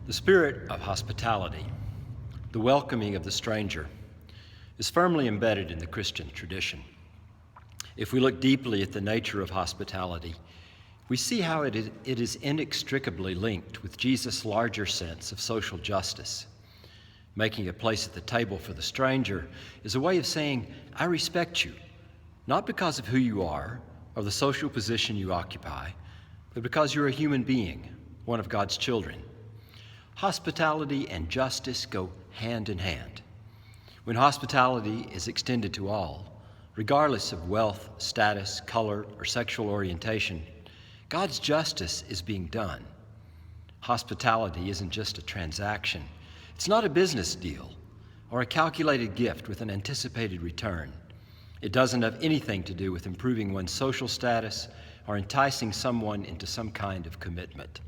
The spirit of hospitality, the welcoming of the stranger, is firmly embedded in the Christian tradition. If we look deeply at the nature of hospitality, we see how it is inextricably linked with Jesus' larger sense of social justice. Making a place at the table for the stranger is a way of saying, I respect you, not because of who you are or the social position you occupy, but because you're a human being, one of God's children. Hospitality and justice go hand in hand. When hospitality is extended to all, regardless of wealth, status, color, or sexual orientation, God's justice is being done. Hospitality isn't just a transaction. It's not a business deal or a calculated gift with an anticipated return. It doesn't have anything to do with improving one's social status or enticing someone into some kind of commitment.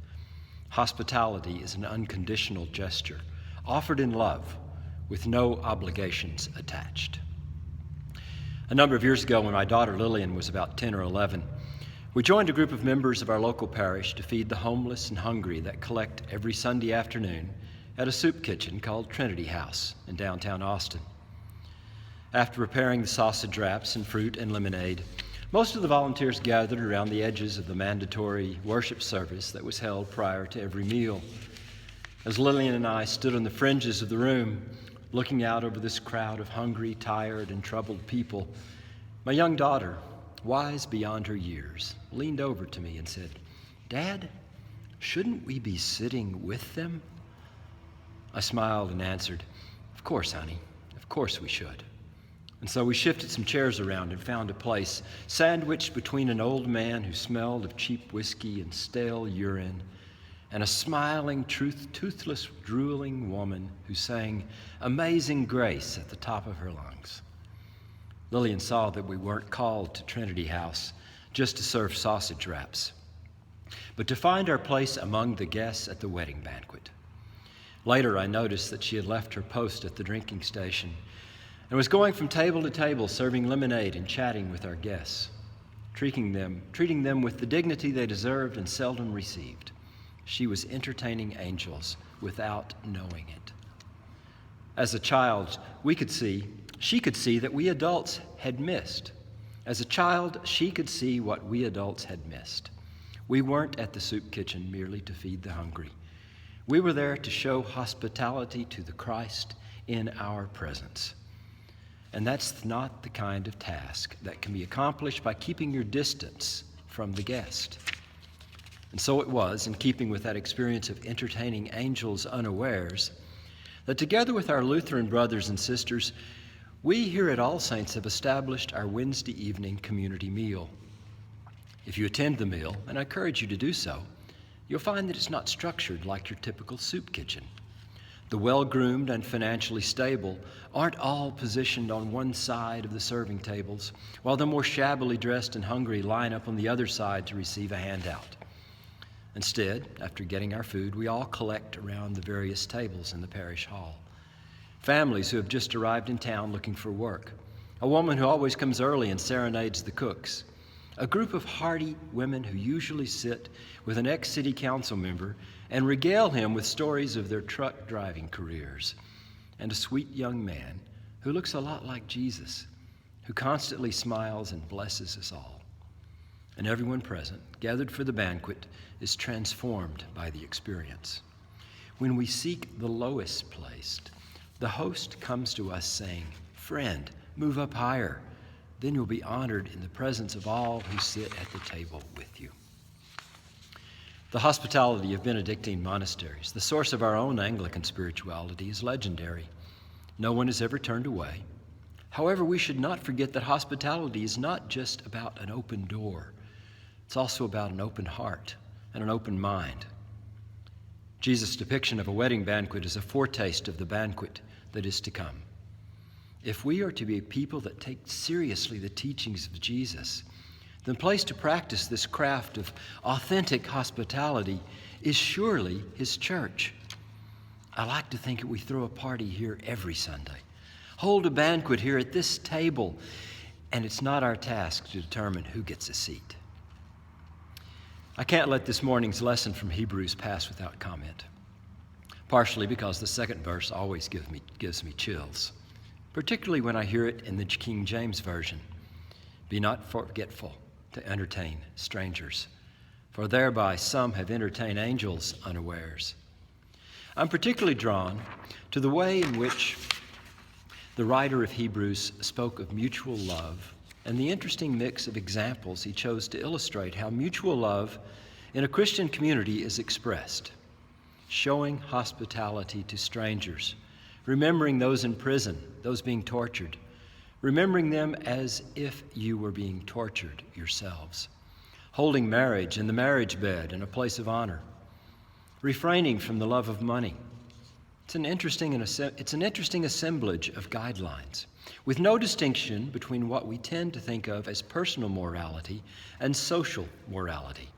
Hospitality is an unconditional gesture, offered in love, with no obligations attached. A number of years ago, when my daughter Lillian was about 10 or 11, we joined a group of members of our local parish to feed the homeless and hungry that collect every Sunday afternoon at a soup kitchen called Trinity House in downtown Austin. After preparing the sausage wraps and fruit and lemonade, most of the volunteers gathered around the edges of the mandatory worship service that was held prior to every meal. As Lillian and I stood on the fringes of the room, looking out over this crowd of hungry, tired, and troubled people, my young daughter, wise beyond her years, leaned over to me and said, "Dad, shouldn't we be sitting with them?" I smiled and answered, "Of course, honey, of course we should." And so we shifted some chairs around and found a place sandwiched between an old man who smelled of cheap whiskey and stale urine and a smiling, toothless, drooling woman who sang Amazing Grace at the top of her lungs. Lillian saw that we weren't called to Trinity House just to serve sausage wraps, but to find our place among the guests at the wedding banquet. Later, I noticed that she had left her post at the drinking station and was going from table to table serving lemonade and chatting with our guests, treating them with the dignity they deserved and seldom received. She was entertaining angels without knowing it. As a child, she could see that we adults had missed. As a child, she could see what we adults had missed. We weren't at the soup kitchen merely to feed the hungry. We were there to show hospitality to the Christ in our presence. And that's not the kind of task that can be accomplished by keeping your distance from the guest. And so it was, in keeping with that experience of entertaining angels unawares, that together with our Lutheran brothers and sisters, we here at All Saints have established our Wednesday evening community meal. If you attend the meal, and I encourage you to do so, you'll find that it's not structured like your typical soup kitchen. The well-groomed and financially stable aren't all positioned on one side of the serving tables, while the more shabbily dressed and hungry line up on the other side to receive a handout. Instead, after getting our food, we all collect around the various tables in the parish hall. Families who have just arrived in town looking for work, a woman who always comes early and serenades the cooks, a group of hearty women who usually sit with an ex-city council member and regale him with stories of their truck driving careers, and a sweet young man who looks a lot like Jesus, who constantly smiles and blesses us all. And everyone present, gathered for the banquet, is transformed by the experience. When we seek the lowest placed, the host comes to us saying, "Friend, move up higher. Then you'll be honored in the presence of all who sit at the table with you." The hospitality of Benedictine monasteries, the source of our own Anglican spirituality, is legendary. No one is ever turned away. However, we should not forget that hospitality is not just about an open door. It's also about an open heart and an open mind. Jesus' depiction of a wedding banquet is a foretaste of the banquet that is to come. If we are to be a people that take seriously the teachings of Jesus, the place to practice this craft of authentic hospitality is surely his church. I like to think that we throw a party here every Sunday, hold a banquet here at this table, and it's not our task to determine who gets a seat. I can't let this morning's lesson from Hebrews pass without comment. partially because the second verse always gives me chills, particularly when I hear it in the King James Version. Be not forgetful to entertain strangers, for thereby some have entertained angels unawares. I'm particularly drawn to the way in which the writer of Hebrews spoke of mutual love and the interesting mix of examples he chose to illustrate how mutual love in a Christian community is expressed. Showing hospitality to strangers, remembering those in prison, those being tortured, remembering them as if you were being tortured yourselves, holding marriage in the marriage bed in a place of honor, refraining from the love of money. It's an interesting assemblage of guidelines, with no distinction between what we tend to think of as personal morality and social morality.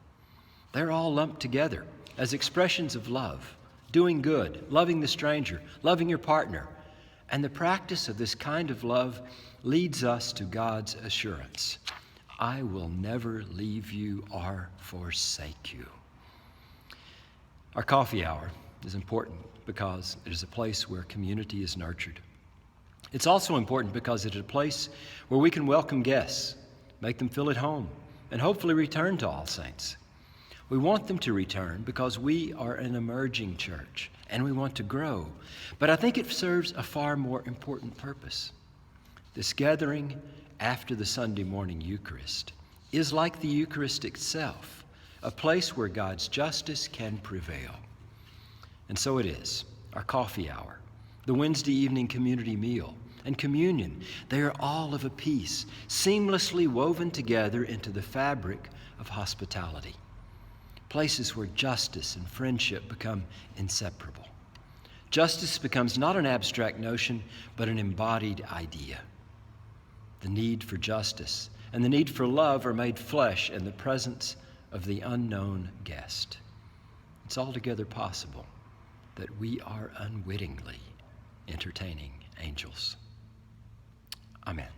They're all lumped together as expressions of love, doing good, loving the stranger, loving your partner. And the practice of this kind of love leads us to God's assurance, I will never leave you or forsake you. Our coffee hour is important because it is a place where community is nurtured. It's also important because it is a place where we can welcome guests, make them feel at home, and hopefully return to All Saints. We want them to return because we are an emerging church and we want to grow. But I think it serves a far more important purpose. This gathering after the Sunday morning Eucharist is like the Eucharist itself, a place where God's justice can prevail. And so it is. Our coffee hour, the Wednesday evening community meal, and communion, they are all of a piece, seamlessly woven together into the fabric of hospitality. Places where justice and friendship become inseparable. Justice becomes not an abstract notion, but an embodied idea. The need for justice and the need for love are made flesh in the presence of the unknown guest. It's altogether possible that we are unwittingly entertaining angels. Amen.